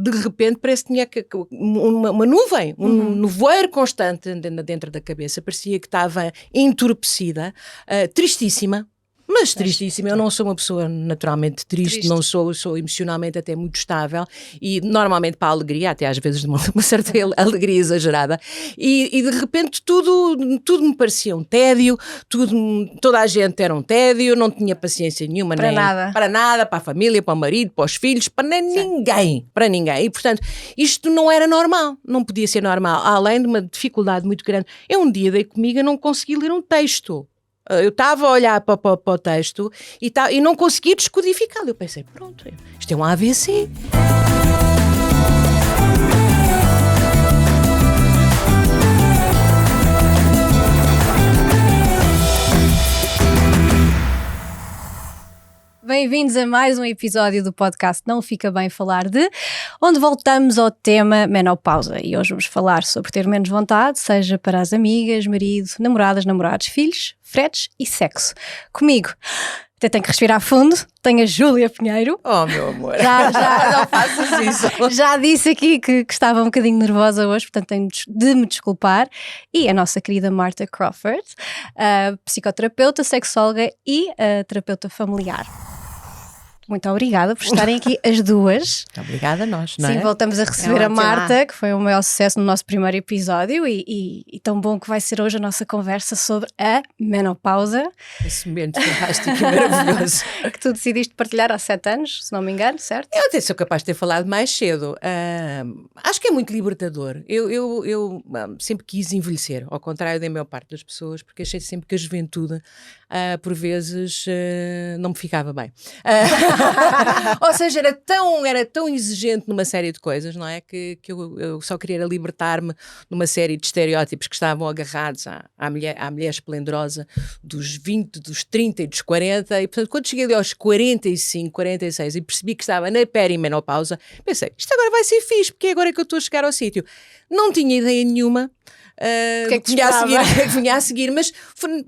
de repente parece que tinha uma nuvem, nevoeiro constante dentro da cabeça, parecia que estava entorpecida, tristíssima. Mas tristíssima, eu não sou uma pessoa naturalmente triste. Não sou emocionalmente até muito estável e normalmente para a alegria, até às vezes de uma certa alegria exagerada, e de repente tudo me parecia um tédio, toda a gente era um tédio, não tinha paciência nenhuma para nada, para a família, para o marido, para os filhos, para ninguém, e portanto isto não era normal, não podia ser normal, além de uma dificuldade muito grande. Eu um dia dei comigo e não consegui ler um texto. Eu estava a olhar para o texto e não conseguia descodificá-lo. Eu pensei, pronto, isto é um AVC. Bem-vindos a mais um episódio do podcast Não Fica Bem Falar de, onde voltamos ao tema menopausa. E hoje vamos falar sobre ter menos vontade, seja para as amigas, marido, namoradas, namorados, filhos, fretes e sexo. Comigo, até tenho que respirar fundo, tenho a Júlia Pinheiro. Oh, meu amor, não faças isso. Já disse aqui que estava um bocadinho nervosa hoje, portanto tenho de me desculpar. E a nossa querida Marta Crawford, psicoterapeuta, sexóloga e terapeuta familiar. Muito obrigada por estarem aqui as duas. Obrigada a nós, não é? Sim, voltamos a receber a Marta, que foi o maior sucesso no nosso primeiro episódio e tão bom que vai ser hoje a nossa conversa sobre a menopausa. Esse momento fantástico e maravilhoso. Que tu decidiste partilhar há 7 anos, se não me engano, certo? Eu até sou capaz de ter falado mais cedo. Acho que é muito libertador. Eu sempre quis envelhecer, ao contrário da maior parte das pessoas, porque achei sempre que a juventude, por vezes, não me ficava bem. Ou seja, era tão exigente numa série de coisas, não é? Que eu só queria libertar-me numa série de estereótipos que estavam agarrados à mulher esplendorosa dos 20, dos 30 e dos 40, e portanto quando cheguei ali aos 45, 46 e percebi que estava na perimenopausa, pensei, isto agora vai ser fixe, porque é agora que eu estou a chegar ao sítio. Não tinha ideia nenhuma que vinha a seguir, mas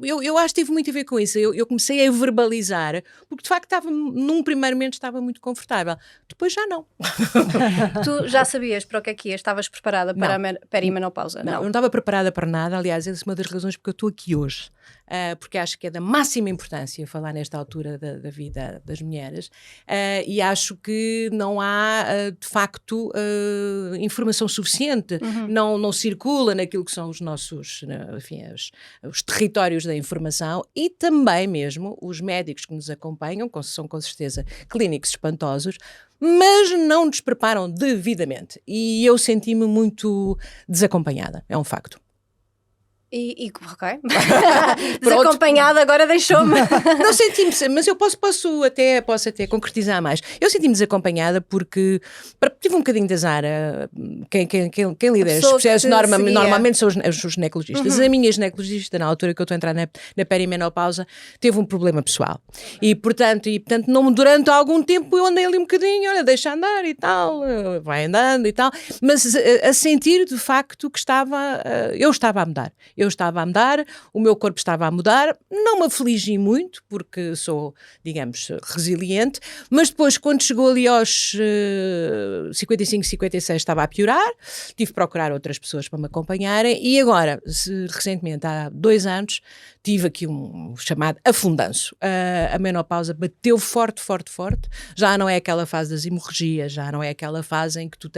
eu acho que teve muito a ver com isso. Eu comecei a verbalizar, porque de facto num primeiro momento estava muito confortável, depois já não. Tu já sabias para o que é que ias? Estavas preparada para a perimenopausa? Não, eu não estava preparada para nada. Aliás, essa é uma das razões porque eu estou aqui hoje, porque acho que é da máxima importância falar nesta altura da vida das mulheres, e acho que não há de facto informação suficiente, não circula naquilo que são os nossos, enfim, os territórios da informação, e também mesmo os médicos que nos acompanham, são com certeza clínicos espantosos, mas não nos preparam devidamente, e eu senti-me muito desacompanhada, é um facto. Ok. Desacompanhada agora deixou-me. Não senti-me, mas eu posso até concretizar mais. Eu senti-me desacompanhada porque tive um bocadinho de azar. Quem lida estes processos normalmente são os ginecologistas. A minha ginecologista, na altura que eu estou a entrar na perimenopausa, teve um problema pessoal. E portanto não, durante algum tempo eu andei ali um bocadinho, olha, deixa andar e tal, vai andando e tal, mas a sentir de facto que eu estava a mudar, o meu corpo estava a mudar, não me afligi muito, porque sou, digamos, resiliente, mas depois, quando chegou ali aos 55, 56, estava a piorar, tive de procurar outras pessoas para me acompanharem, e agora, recentemente, há 2 anos, tive aqui um chamado afundanço. A menopausa bateu forte, já não é aquela fase das hemorragias, já não é aquela fase em que tu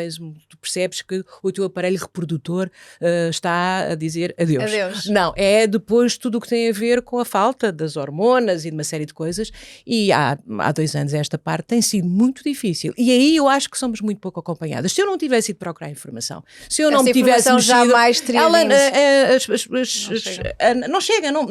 percebes que o teu aparelho reprodutor está a dizer adeus. Não, é depois tudo o que tem a ver com a falta das hormonas e de uma série de coisas, e há 2 anos esta parte tem sido muito difícil, e aí eu acho que somos muito pouco acompanhadas. Se eu não tivesse ido procurar informação, se eu não me tivesse mexido, jamais teria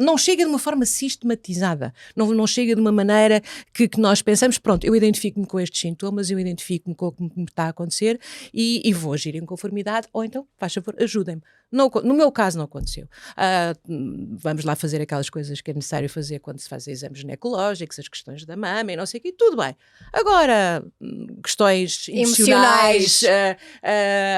não chega de uma forma sistematizada, não chega de uma maneira que nós pensamos, pronto, eu identifico-me com estes sintomas, eu identifico-me com o que me está a acontecer e vou agir em conformidade, ou então, faz favor, ajudem-me. No meu caso não aconteceu. Vamos lá fazer aquelas coisas que é necessário fazer quando se faz exames ginecológicos, as questões da mama e não sei o quê, tudo bem. Agora, questões emocionais,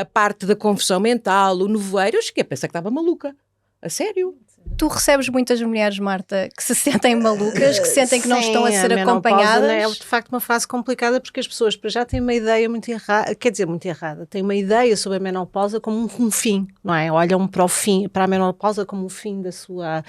a parte da confusão mental, o nevoeiro, eu cheguei a pensar que estava maluca. A sério? Tu recebes muitas mulheres, Marta, que se sentem malucas, que sentem que não estão a ser acompanhadas? É de facto uma fase complicada porque as pessoas já têm uma ideia muito errada, muito errada, têm uma ideia sobre a menopausa como um fim, não é? Olham para a menopausa como um fim da sua,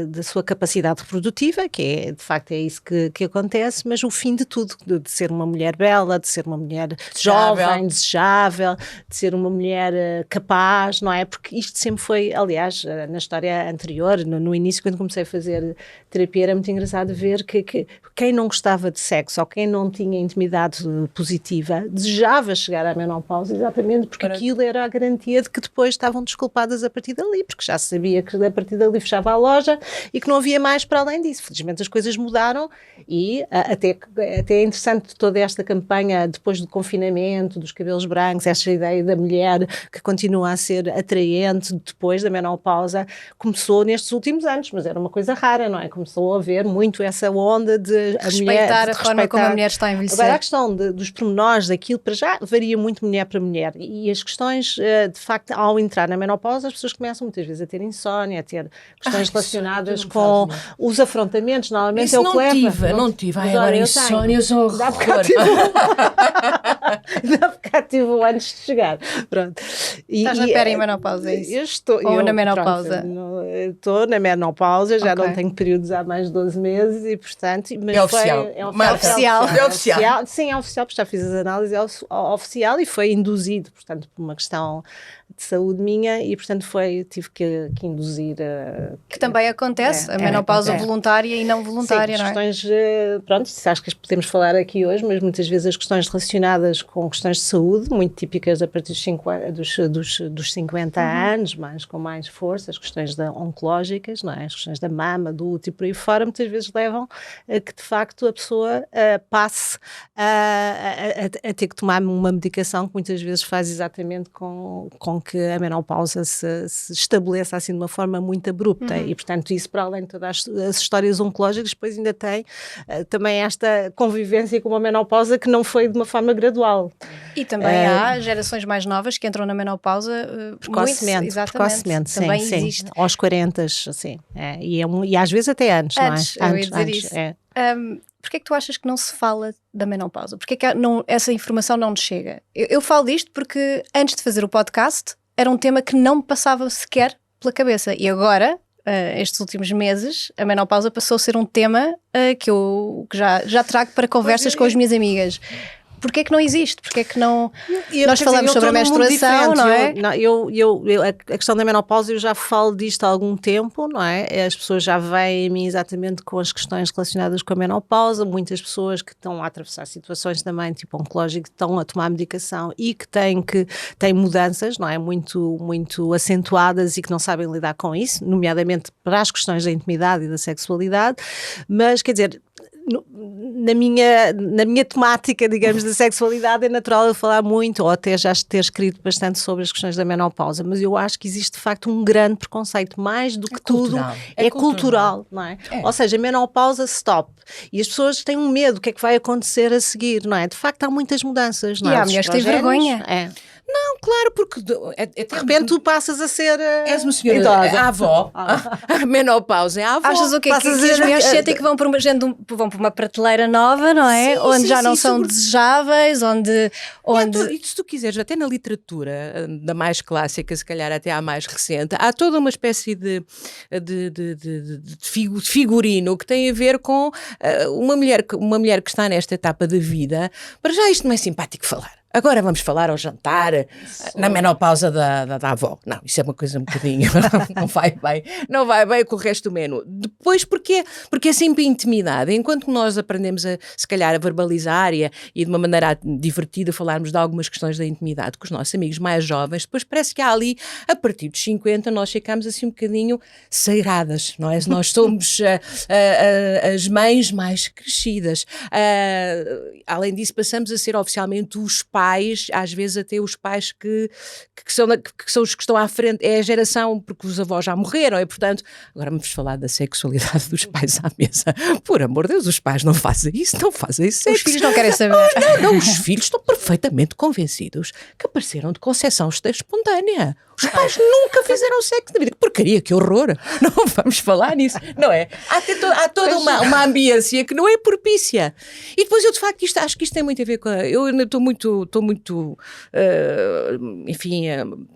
da sua capacidade reprodutiva, que é, de facto é isso que acontece, mas o fim de tudo, de ser uma mulher bela, de ser uma mulher jovem, desejável, de ser uma mulher capaz, não é? Porque isto sempre foi, aliás, na história anterior, no início, quando comecei a fazer terapia, era muito engraçado ver que quem não gostava de sexo ou quem não tinha intimidade positiva desejava chegar à menopausa exatamente porque aquilo era a garantia de que depois estavam desculpadas a partir dali, porque já se sabia que a partir dali fechava a loja e que não havia mais para além disso. Felizmente as coisas mudaram e até é interessante toda esta campanha depois do confinamento, dos cabelos brancos, esta ideia da mulher que continua a ser atraente depois da menopausa, começou nestes últimos anos, mas era uma coisa rara, não é? Começou a haver muito essa onda de respeitar a forma como a mulher está a envelhecer. Agora a questão dos pormenores daquilo, para já, varia muito mulher para mulher e as questões, de facto, ao entrar na menopausa, as pessoas começam muitas vezes a ter insónia, a ter questões relacionadas com os afrontamentos, normalmente isso é o que leva. Não tive, agora insónia, eu sou horror. Ainda bocado tive antes de chegar. Pronto. Estás na perimenopausa, é isso? Eu estou. Ou na menopausa? Estou na menopausa, já não tenho períodos há mais de 12 meses e, portanto... Mas é oficial. É oficial. É oficial. Sim, é oficial, porque já fiz as análises, é oficial e foi induzido, portanto, por uma questão de saúde minha e, portanto, tive que induzir... que também acontece, a menopausa voluntária e não voluntária, sim, não é? Questões, pronto, acho que podemos falar aqui hoje, mas muitas vezes as questões relacionadas com questões de saúde, muito típicas a partir dos 50 anos, mas com mais força, as questões oncológicas, não é? As questões da mama, do útero e por aí fora, muitas vezes levam a que, de facto, a pessoa passe a ter que tomar uma medicação que muitas vezes faz exatamente com que a menopausa se estabeleça assim de uma forma muito abrupta e, portanto, isso para além de todas as histórias oncológicas, depois ainda tem também esta convivência com uma menopausa que não foi de uma forma gradual. E também há gerações mais novas que entram na menopausa precocemente, sim, também sim, existe. Aos 40, assim, e às vezes até antes, antes, não é? Eu ia dizer isso. Porquê é que tu achas que não se fala da menopausa? Porquê é que essa informação não nos chega? Eu falo disto porque antes de fazer o podcast era um tema que não me passava sequer pela cabeça e agora, estes últimos meses, a menopausa passou a ser um tema que eu já trago para conversas com as minhas amigas. Porquê é que não existe? Porquê é que não... Nós falamos sobre a menstruação, não é? A questão da menopausa, eu já falo disto há algum tempo, não é? As pessoas já vêm a mim exatamente com as questões relacionadas com a menopausa, muitas pessoas que estão a atravessar situações também, tipo oncológico, que estão a tomar medicação e que têm mudanças, não é? Muito, muito acentuadas e que não sabem lidar com isso, nomeadamente para as questões da intimidade e da sexualidade, mas, quer dizer... Na minha temática, digamos, da sexualidade é natural eu falar muito, ou até já ter escrito bastante sobre as questões da menopausa, mas eu acho que existe de facto um grande preconceito, mais do que tudo, é cultural, não é? Ou seja, a menopausa stop, e as pessoas têm um medo, o que é que vai acontecer a seguir, não é? De facto há muitas mudanças, não é? E há mulheres que têm vergonha. Não, claro, porque de repente tu passas a ser és uma senhora idosa. A avó. A menopausa é a avó. Achas o quê? Que as mulheres sentem que vão para uma prateleira nova, não é? Sim, onde já não são desejáveis, onde... E se tu quiseres, até na literatura, da mais clássica, se calhar até à mais recente, há toda uma espécie de figurino que tem a ver com uma mulher que está nesta etapa da vida. Para já isto não é simpático falar. Agora vamos falar ao jantar, na menopausa da avó. Não, isso é uma coisa um bocadinho, não vai bem com o resto do menu. Depois, porque é sempre intimidade. Enquanto nós aprendemos se calhar, a verbalizar e de uma maneira divertida falarmos de algumas questões da intimidade com os nossos amigos mais jovens, depois parece que há ali, a partir dos 50, nós ficamos assim um bocadinho ceiradas, não é? Nós somos as mães mais crescidas. Além disso, passamos a ser oficialmente os pais, às vezes até os pais que são os que estão à frente, é a geração, porque os avós já morreram, e portanto, agora vamos falar da sexualidade dos pais à mesa. Por amor de Deus, os pais não fazem isso. Os filhos não querem saber. Não, os filhos estão perfeitamente convencidos que apareceram de concepção espontânea. Os pais nunca fizeram sexo na vida. Que porcaria, que horror. Não vamos falar nisso, não é? Há toda uma ambiência que não é propícia. E depois eu, de facto, acho que isto tem muito a ver com... Eu estou muito enfim,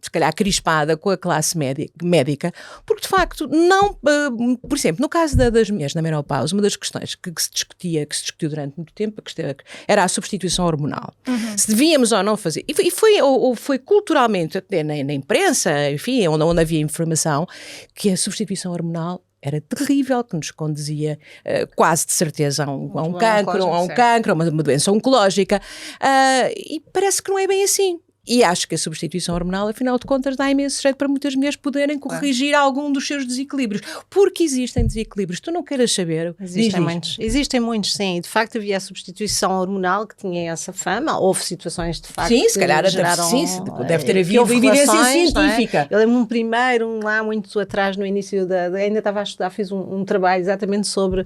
se calhar crispada com a classe médica, porque, de facto, não... por exemplo, no caso das mulheres na menopausa, uma das questões que se discutiu durante muito tempo, era a substituição hormonal. Se devíamos ou não fazer. E foi culturalmente, até na imprensa, enfim, onde havia informação, que a substituição hormonal era terrível, que nos conduzia quase de certeza a um cancro, a uma doença oncológica. E parece que não é bem assim. E acho que a substituição hormonal, afinal de contas, dá imenso jeito para muitas mulheres poderem corrigir algum dos seus desequilíbrios. Porque existem desequilíbrios. Tu não queiras saber. Existem muitos, sim. De facto, havia a substituição hormonal que tinha essa fama. Houve situações, de facto, sim, se calhar deve ter havido evidência científica. Eu lembro-me lá muito atrás, no início ainda estava a estudar, fiz um trabalho exatamente sobre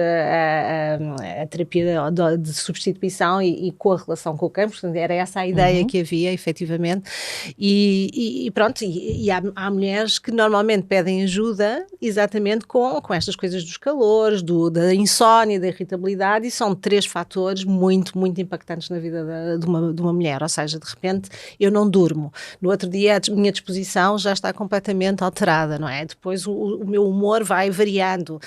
a terapia de substituição e com a relação com o cancro. Portanto, era essa a ideia que havia, efetivamente, e pronto, e há mulheres que normalmente pedem ajuda exatamente com estas coisas dos calores, da insónia, da irritabilidade, e são 3 fatores muito, muito impactantes na vida de uma mulher. Ou seja, de repente eu não durmo, no outro dia a minha disposição já está completamente alterada, não é? Depois o meu humor vai variando,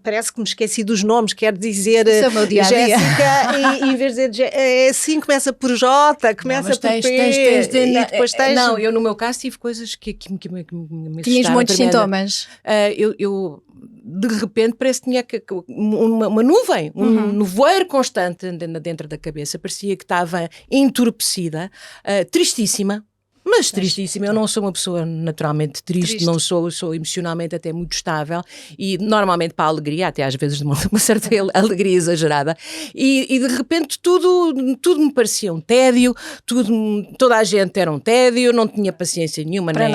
parece que me esqueci dos nomes, quero dizer Jéssica, e em vez de dizer é assim, começa por J, começa por P, e depois tens... Não, eu no meu caso tive coisas que me assustaram. Tinhas muitos sintomas. Eu de repente parece que tinha uma nuvem, um nevoeiro constante dentro da cabeça, parecia que estava entorpecida, tristíssima. Mas tristíssima, eu não sou uma pessoa naturalmente triste. Não sou emocionalmente até muito estável e normalmente para a alegria, até às vezes de uma certa alegria exagerada, e de repente tudo me parecia um tédio, toda a gente era um tédio, não tinha paciência nenhuma para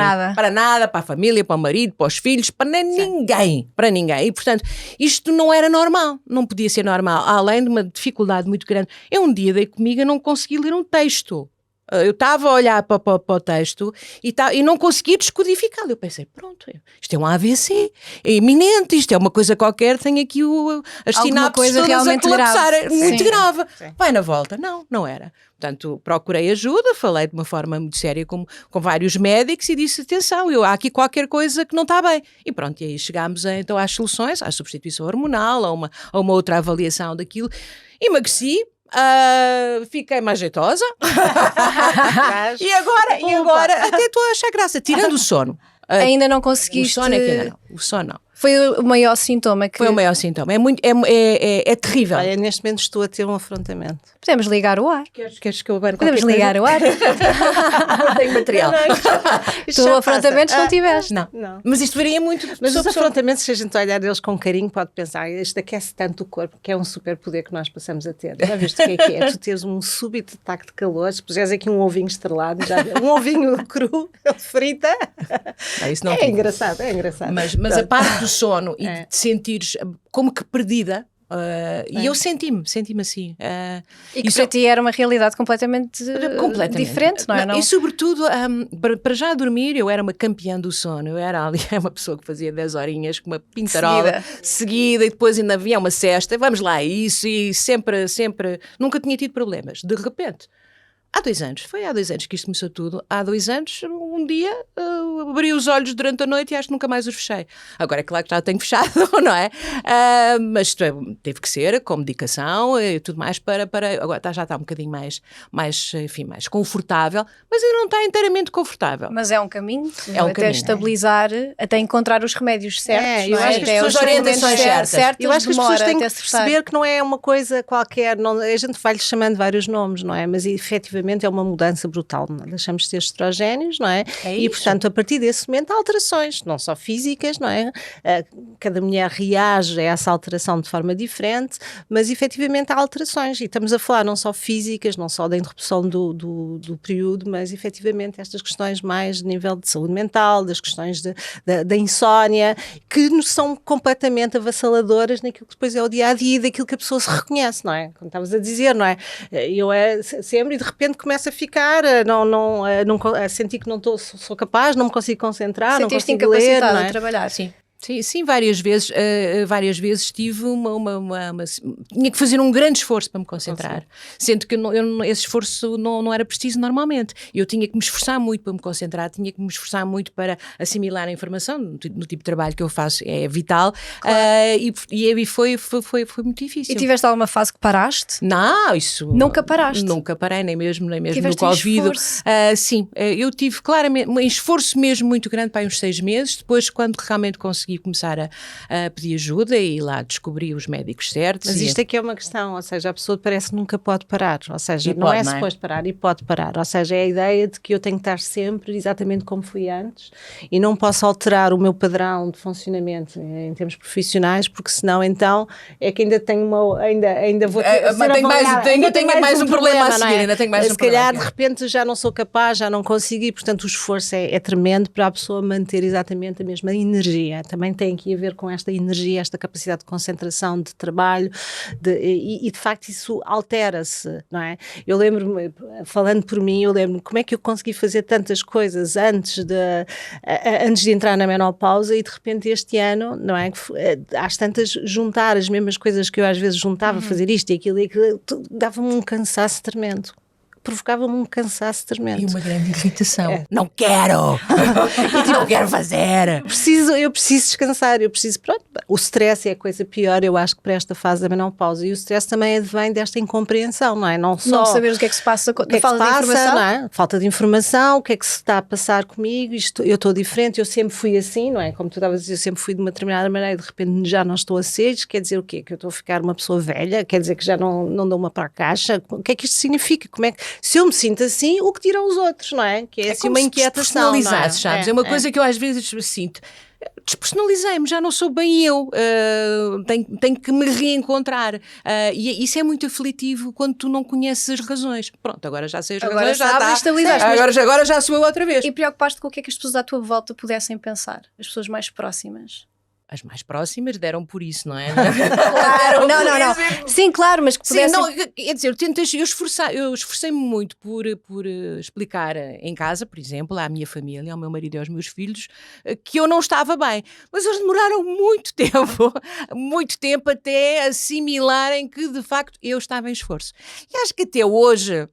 nada, para a família, para o marido, para os filhos, para ninguém, e portanto isto não era normal, não podia ser normal, além de uma dificuldade muito grande. Um dia dei comigo a não consegui ler um texto. Eu estava a olhar para o texto e não conseguia descodificá-lo. Eu pensei, pronto, isto é um AVC, é iminente, isto é uma coisa qualquer, tem aqui as sinapses todas a colapsar, é muito grave. Sim. Vai na volta. Não era. Portanto, procurei ajuda, falei de uma forma muito séria com vários médicos e disse, atenção, há aqui qualquer coisa que não está bem. E pronto, e aí chegámos então às soluções, à substituição hormonal, a uma outra avaliação daquilo. Emagreci. Fiquei mais jeitosa e agora até estou a achar graça, tirando o sono. Ainda não conseguiste? O sono é que ainda não. O sono não. Foi o maior sintoma que... Foi o maior sintoma. É terrível. Olha, neste momento estou a ter um afrontamento. Podemos ligar o ar. Queres que eu abane Podemos ligar o ar. Não tenho material. Tu afrontamentos não tiveste. Não. Mas isto varia muito. Mas os afrontamentos, se a gente olhar eles com carinho, pode pensar, isto aquece tanto o corpo, que é um superpoder que nós passamos a ter. Já viste o que é? Tu teres um súbito ataque de calor, se puseres aqui um ovinho estrelado, um ovinho cru, frita. Isso não é engraçado. Mas a parte do sono e de te sentires como que perdida, e eu senti-me assim. E que para ti era uma realidade completamente diferente, não é? Não? E sobretudo, para já dormir, eu era uma campeã do sono. Eu era ali uma pessoa que fazia 10 horinhas com uma pintarola seguida e depois ainda havia uma cesta. Vamos lá, isso, e sempre, nunca tinha tido problemas. De repente, foi há 2 anos que isto começou tudo. Há 2 anos, um dia, abri os olhos durante a noite e acho que nunca mais os fechei. Agora é claro que já tenho fechado, não é? Mas teve que ser com medicação e tudo mais para agora já está um bocadinho mais confortável, mas ainda não está inteiramente confortável. Mas é um caminho, até estabilizar, até encontrar os remédios certos, eu acho que até as orientações certas. Eu acho que as pessoas têm que perceber que não é uma coisa qualquer, a gente vai-lhe chamando vários nomes, não é? Mas efetivamente é uma mudança brutal, não? Deixamos de ter estrogénios, não é? E portanto a partir desse momento há alterações, não só físicas, não é? Cada mulher reage a essa alteração de forma diferente, mas efetivamente há alterações e estamos a falar não só físicas, não só da interrupção do período, mas efetivamente estas questões mais de nível de saúde mental, das questões da insónia, que nos são completamente avassaladoras naquilo que depois é o dia-a-dia, daquilo que a pessoa se reconhece, não é? Como estavas a dizer, não é? Eu sempre e de repente repente começo a ficar, a sentir que não sou capaz, não me consigo concentrar, não consigo ler. Não é? A trabalhar. Sim. Sim, várias vezes tive tinha que fazer um grande esforço para me concentrar, sendo que esse esforço não era preciso normalmente. Eu tinha que me esforçar muito para me concentrar, tinha que me esforçar muito para assimilar a informação, no tipo de trabalho que eu faço é vital, claro. E foi muito difícil. E tiveste alguma fase que paraste? Não, isso... Nunca paraste? Nunca parei, nem mesmo Tiveste no Covid. Sim, eu tive claramente um esforço mesmo muito grande para uns 6 meses, depois quando realmente consegui começar a pedir ajuda e lá descobri os médicos certos. Mas isto aqui é uma questão, ou seja, a pessoa parece que nunca pode parar, ou seja, não é suposto parar e pode parar, ou seja, é a ideia de que eu tenho que estar sempre exatamente como fui antes e não posso alterar o meu padrão de funcionamento em termos profissionais, porque senão então é que ainda tenho ainda vou ter tenho mais um problema a seguir, ainda tenho mais um problema. Se calhar de repente já não sou capaz, já não consigo e portanto o esforço é tremendo para a pessoa manter exatamente a mesma energia. Também tem que a ver com esta energia, esta capacidade de concentração, de trabalho, e de facto isso altera-se, não é? Eu lembro-me, falando por mim, eu lembro-me como é que eu consegui fazer tantas coisas antes de entrar na menopausa e de repente este ano, não é? Às tantas, juntar as mesmas coisas que eu às vezes juntava, fazer isto e aquilo, dava-me um cansaço tremendo. Provocava-me um cansaço tremendo. E uma grande irritação. Não quero! Não quero fazer! Eu preciso descansar, pronto. O stress é a coisa pior, eu acho que para esta fase da menopausa. E o stress também advém desta incompreensão, não é? Não saber o que é que se passa, falta de informação. Não é? Falta de informação, o que é que se está a passar comigo, eu estou diferente, eu sempre fui assim, não é? Como tu estavas a dizer, eu sempre fui de uma determinada maneira e de repente já não estou a ser, quer dizer o quê? Que eu estou a ficar uma pessoa velha? Quer dizer que já não dou uma para a caixa? O que é que isto significa? Como é que... Se eu me sinto assim, o que dirão os outros, não é? Que é assim uma inquietação, não é? Sabes? É uma coisa que eu às vezes sinto. Despersonalizei-me, já não sou bem eu, tenho que me reencontrar, e isso é muito aflitivo quando tu não conheces as razões. Pronto, agora já sei as razões, já está. Agora já sou eu outra vez. E preocupaste com o que é que as pessoas à tua volta pudessem pensar, as pessoas mais próximas? As mais próximas deram por isso, não é? Claro, não. Sim, claro, mas que pudessem... Sim, não, quer dizer, eu esforcei-me muito por explicar em casa, por exemplo, à minha família, ao meu marido e aos meus filhos, que eu não estava bem. Mas eles demoraram muito tempo até assimilarem que, de facto, eu estava em esforço. E acho que até hoje...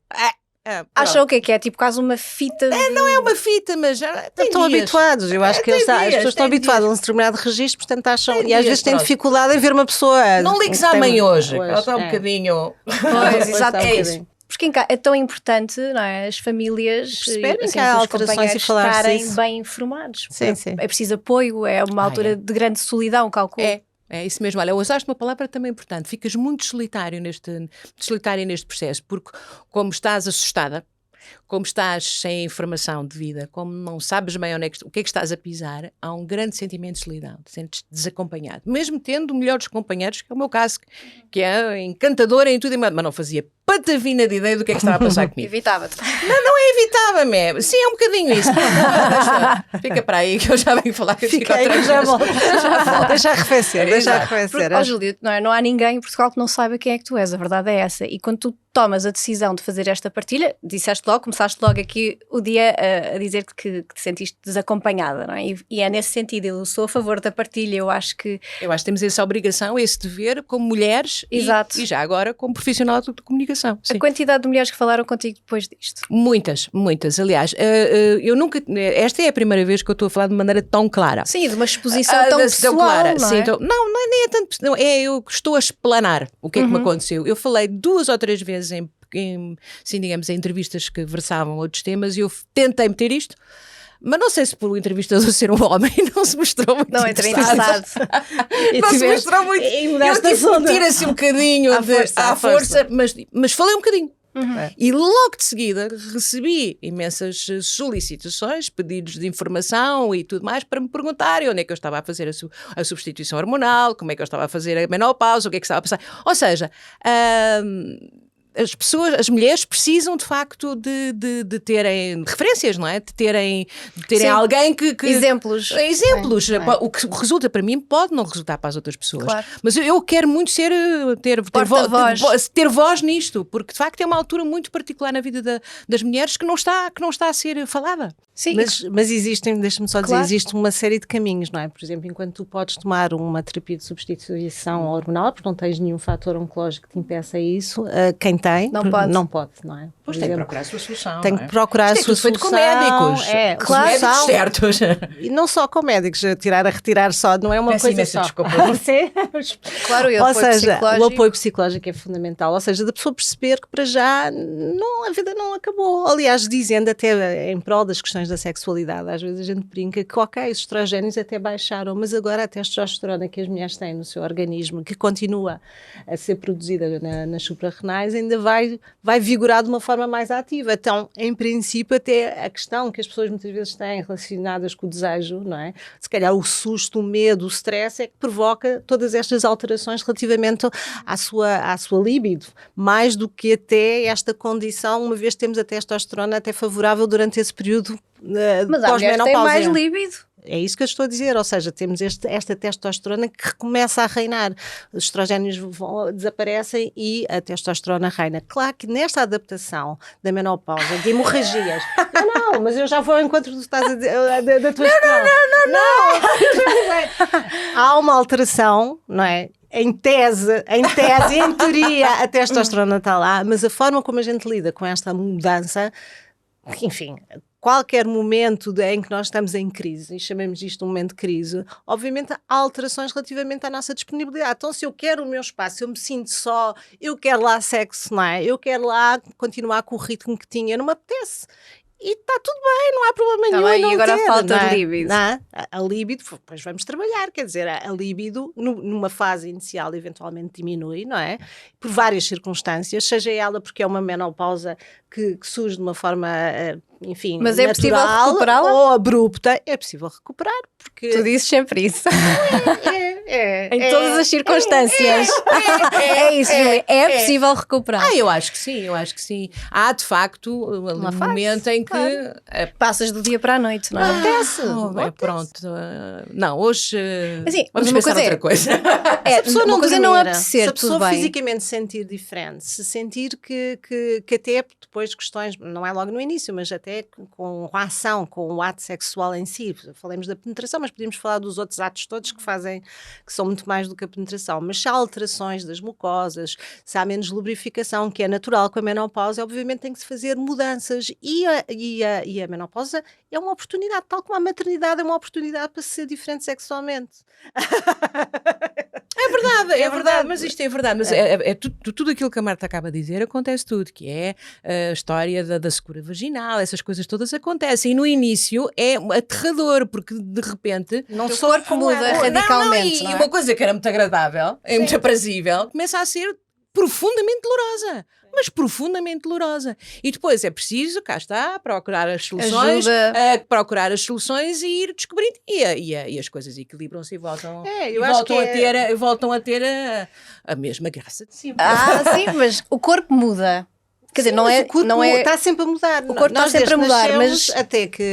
Acham o que é? Tipo quase uma fita não é uma fita, mas já estão habituados. Eu acho que as pessoas estão habituadas a um determinado registro, portanto acham, e às vezes têm dificuldade em ver uma pessoa. Não ligues à mãe hoje. Ela está um bocadinho. Pois, exato, é isso. Porque é tão importante, não é? As famílias perceberem que há alterações e estarem bem informados. Sim. É preciso apoio, é uma altura de grande solidão, calculo. É isso mesmo. Olha, usaste uma palavra também importante. Ficas muito solitário neste processo, porque como estás assustada, como estás sem informação de vida, como não sabes bem o que é que estás a pisar, há um grande sentimento de solidão, te sentes desacompanhado. Mesmo tendo melhores companheiros, que é o meu caso, que é encantador em tudo, mas não fazia patavina de ideia do que é que estava a passar comigo. Evitava-te. Não é evitava-me. Sim, é um bocadinho isso. Fica para aí que eu já venho falar. Fica aí que já volto. Deixa arrefecer. Júlio, não há ninguém em Portugal que não saiba quem é que tu és. A verdade é essa. E quando tu tomas a decisão de fazer esta partilha, começaste logo aqui o dia a dizer que te sentiste desacompanhada, não é? E é nesse sentido, eu sou a favor da partilha. Eu acho que temos essa obrigação, esse dever como mulheres. Exato. E já agora como profissional de comunicação. Sim. A quantidade de mulheres que falaram contigo depois disto? Muitas. Aliás, eu nunca... Esta é a primeira vez que eu estou a falar de maneira tão clara. Sim, de uma exposição tão pessoal, clara. Não é? Sim, nem é tanto... Não, eu estou a explanar o que é que me aconteceu. Eu falei 2 ou 3 vezes em entrevistas que versavam outros temas e eu tentei meter isto. Mas não sei se por o entrevistador ser um homem não se mostrou muito interessado. Não se mostrou muito. Eu tive que meter assim um bocadinho à força, mas falei um bocadinho. E logo de seguida recebi imensas solicitações, pedidos de informação e tudo mais para me perguntarem onde é que eu estava a fazer a substituição hormonal, como é que eu estava a fazer a menopausa, o que é que estava a passar. Ou seja, as mulheres precisam de facto de terem referências, não é? De terem alguém que... Exemplos. Exemplos. O que resulta para mim pode não resultar para as outras pessoas. Claro. Mas eu quero muito ter voz nisto, porque de facto é uma altura muito particular na vida das mulheres que não está a ser falada. Sim. Mas existem, deixa-me só dizer, existe uma série de caminhos, não é? Por exemplo, enquanto tu podes tomar uma terapia de substituição hormonal, porque não tens nenhum fator oncológico que te impeça isso, quem tem, não pode, não é? Pois tem que procurar a sua solução. Tem que procurar a sua solução. Feito com médicos. Claro. Médicos certos. E não só com médicos, a retirar só, não é uma coisa só. Desculpa. Claro, o apoio psicológico é fundamental. Ou seja, da pessoa perceber que para já a vida não acabou. Aliás, dizendo até em prol das questões da sexualidade, às vezes a gente brinca que os estrogénios até baixaram, mas agora a testosterona que as mulheres têm no seu organismo, que continua a ser produzida nas suprarrenais, ainda vai vigorar de uma forma mais ativa. Então, em princípio, até a questão que as pessoas muitas vezes têm relacionadas com o desejo, não é? Se calhar o susto, o medo, o stress é que provoca todas estas alterações relativamente à sua libido, mais do que até esta condição, uma vez temos a testosterona até favorável durante esse período mas a mulher tem mais líbido. É isso que eu estou a dizer, ou seja, temos esta testosterona que começa a reinar, os estrogénios desaparecem e a testosterona reina. Claro que nesta adaptação da menopausa, de hemorragias, não, mas eu já vou ao encontro do que estás a dizer, da tua questão. Não. Há uma alteração, não é? Em tese, em teoria, a testosterona está lá, mas a forma como a gente lida com esta mudança, enfim, qualquer momento em que nós estamos em crise, e chamemos isto de um momento de crise, obviamente há alterações relativamente à nossa disponibilidade. Então, se eu quero o meu espaço, eu me sinto só, eu quero lá sexo, não é? Eu quero lá continuar com o ritmo que tinha, não me apetece. E está tudo bem, não há problema nenhum. E agora a falta de líbido. A líbido, depois vamos trabalhar, quer dizer, a líbido numa fase inicial eventualmente diminui, não é? Por várias circunstâncias, seja ela porque é uma menopausa que surge de uma forma, enfim, mas é possível recuperá-la? Ou abrupta, é possível recuperar, porque... Tu dizes sempre isso. Em todas as circunstâncias. É isso, é possível recuperar. Eu acho que sim. Há, de facto, um momento em que... Passas do dia para a noite, não é? Acontece. Pronto. Não, hoje assim, vamos pensar outra coisa. Se a pessoa não coisa não apetecer, se a pessoa fisicamente sentir diferente, se sentir que até depois questões, não é logo no início, mas até com a ação, com o ato sexual em si, falamos da penetração, mas podemos falar dos outros atos todos que são muito mais do que a penetração, mas se há alterações das mucosas, se há menos lubrificação, que é natural com a menopausa, obviamente tem que se fazer mudanças e a menopausa é uma oportunidade, tal como a maternidade é uma oportunidade para ser diferente sexualmente. É verdade, mas isto é verdade. Mas tudo aquilo que a Marta acaba de dizer acontece tudo, que é a história da secura vaginal, essas coisas todas acontecem. E no início é aterrador, porque de repente o corpo muda radicalmente. E uma coisa que era muito agradável, muito aprazível, começa a ser profundamente dolorosa. Mas profundamente dolorosa. E depois é preciso, cá está, procurar as soluções, e ir descobrindo. E as coisas equilibram-se e voltam a ter a mesma graça de sempre. Sim, mas o corpo muda. Quer dizer, o corpo está sempre a mudar. O corpo está sempre a mudar, mas até que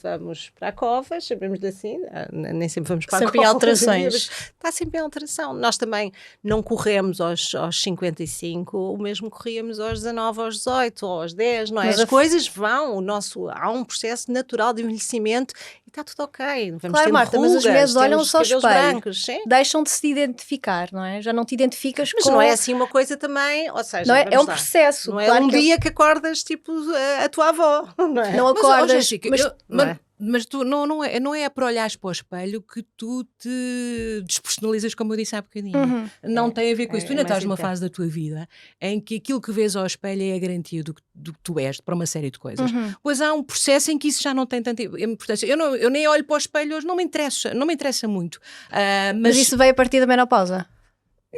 vamos para a cova, chamemos-lhe assim, nem sempre vamos para a cova. Sempre em alterações. Está sempre em alteração. Nós também não corremos aos 55, o mesmo corríamos aos 19, aos 18, ou aos 10, não é? Mas as coisas vão, há um processo natural de envelhecimento e está tudo ok. Vamos ter Marta, rugas, mas as mulheres olham só ao espelho, brancos, deixam de se identificar, não é? Já não te identificas mas não é assim uma coisa também, ou seja, não é um processo. Não é dia que acordas tipo a tua avó, não é? Não acordas, mas tu não é para olhares para o espelho que tu te despersonalizas, como eu disse há bocadinho. Não tem a ver com isso. Tu ainda estás numa fase da tua vida em que aquilo que vês ao espelho é a garantia do que tu és para uma série de coisas. Pois há um processo em que isso já não tem tanta importância. Eu nem olho para o espelho hoje, não me interessa muito. Mas isso veio a partir da menopausa?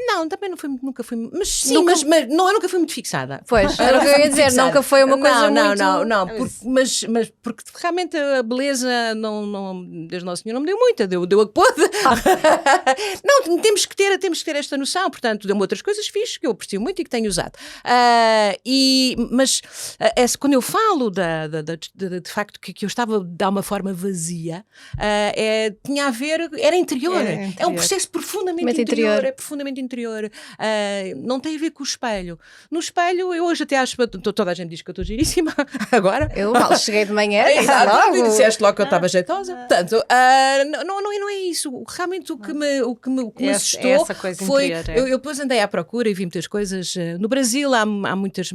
Não, também nunca fui, mas sim, mas não, eu nunca fui muito fixada. Pois, era o que eu ia dizer, nunca foi uma coisa muito... Não, porque realmente a beleza, Deus Nosso Senhor não me deu muita, deu a que pôde. Não, temos que ter esta noção, portanto, deu-me outras coisas fixes que eu aprecio muito e que tenho usado. Mas quando eu falo de facto que eu estava de alguma forma vazia, tinha a ver, era interior. É um processo profundamente interior. É profundamente interior. Não tem a ver com o espelho. No espelho, eu hoje até acho, toda a gente diz que eu estou giríssima agora. Eu mal cheguei de manhã. Exato, e disseste logo que eu estava jeitosa. Portanto, não é isso. Realmente o que me assustou foi, eu depois andei à procura e vi muitas coisas. No Brasil há muitas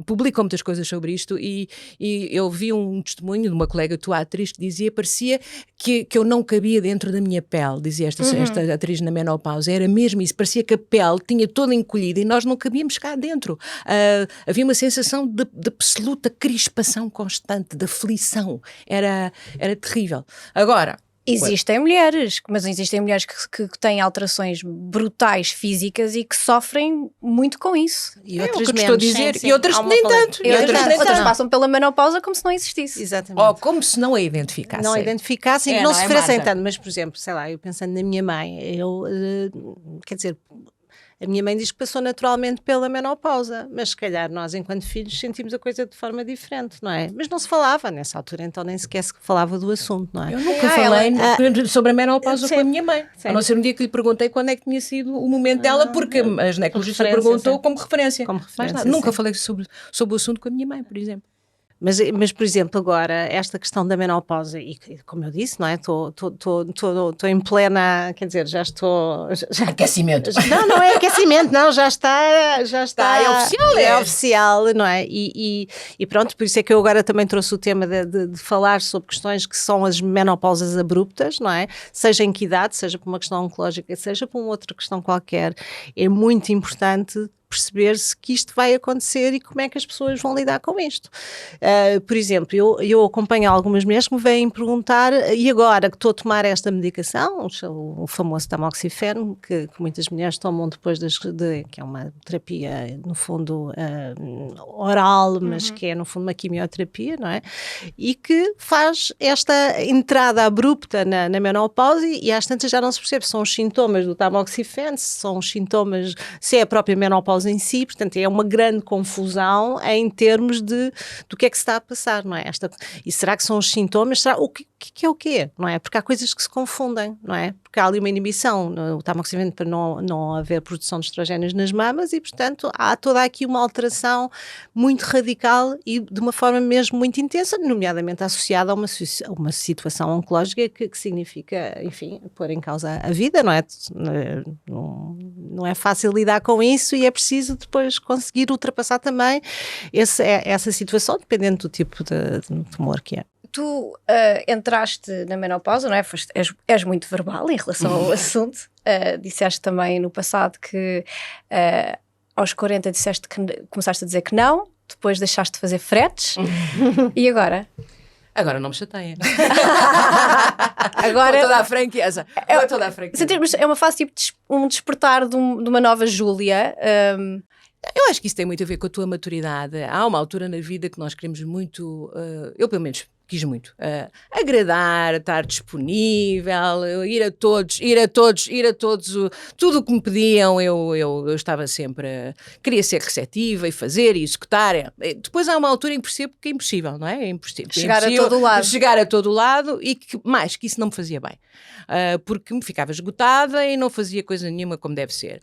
publicam muitas coisas sobre isto e eu vi um testemunho de uma colega tua atriz que dizia, parecia que eu não cabia dentro da minha pele, dizia esta atriz na menopausa, era mesmo isso, parecia que a pele tinha toda encolhida e nós não cabíamos cá dentro. Havia uma sensação de absoluta crispação constante, de aflição, era terrível. Agora, existem mulheres que têm alterações brutais físicas e que sofrem muito com isso. E outras menos, estou a dizer, sim. E outras nem tanto. E outras passam pela menopausa como se não existisse. Exatamente. Ou como se não a identificassem. Não a identificassem e não sofressem tanto. Mas, por exemplo, sei lá, eu pensando na minha mãe, quer dizer... A minha mãe diz que passou naturalmente pela menopausa, mas se calhar nós, enquanto filhos, sentimos a coisa de forma diferente, não é? Mas não se falava nessa altura, então nem sequer se falava do assunto, não é? Eu nunca falei sobre a menopausa com a minha mãe. A não ser um dia que lhe perguntei quando é que tinha sido o momento dela, porque a ginecologista perguntou como referência. Nunca falei sobre o assunto com a minha mãe, por exemplo. Mas, por exemplo, agora, esta questão da menopausa, e como eu disse, não é? Estou em plena, quer dizer, já estou... Aquecimento. Não é aquecimento, não, já está... É oficial. É oficial, não é? E pronto, por isso é que eu agora também trouxe o tema de falar sobre questões que são as menopausas abruptas, não é? Seja em que idade, seja por uma questão oncológica, seja por uma outra questão qualquer. É muito importante perceber-se que isto vai acontecer e como é que as pessoas vão lidar com isto. Por exemplo, eu acompanho algumas mulheres que me vêm perguntar, e agora que estou a tomar esta medicação, o famoso tamoxifeno, que muitas mulheres tomam depois que é uma terapia, no fundo, oral, mas que é, no fundo, uma quimioterapia, não é? E que faz esta entrada abrupta na menopausa e às tantas já não se percebe se são os sintomas do tamoxifeno, se são os sintomas, se é a própria menopausa em si, portanto é uma grande confusão em termos do que é que se está a passar, não é? E será que são os sintomas? Será o que é o quê? Não é? Porque há coisas que se confundem, não é? Porque há ali uma inibição, o tamoxifeno para não haver produção de estrogénios nas mamas e, portanto, há toda aqui uma alteração muito radical e de uma forma mesmo muito intensa, nomeadamente associada a uma situação oncológica que significa, enfim, pôr em causa a vida, não é? Não é fácil lidar com isso e é preciso depois conseguir ultrapassar também essa situação, dependendo do tipo de tumor que é. Tu entraste na menopausa, não é? És muito verbal em relação ao assunto. Disseste também no passado que aos 40 começaste a dizer que não, depois deixaste de fazer fretes. E agora? Agora não me chateia. Agora toda a franqueza. É uma fase tipo um despertar de uma nova Júlia. Eu acho que isso tem muito a ver com a tua maturidade. Há uma altura na vida que nós queremos muito, eu pelo menos quis muito, agradar, estar disponível, ir a todos, tudo o que me pediam, eu estava sempre, queria ser receptiva e fazer e executar. Depois há uma altura em que percebo que é impossível, não é? É impossível. Chegar a todo lado. Chegar a todo lado e que isso não me fazia bem. Porque me ficava esgotada e não fazia coisa nenhuma como deve ser.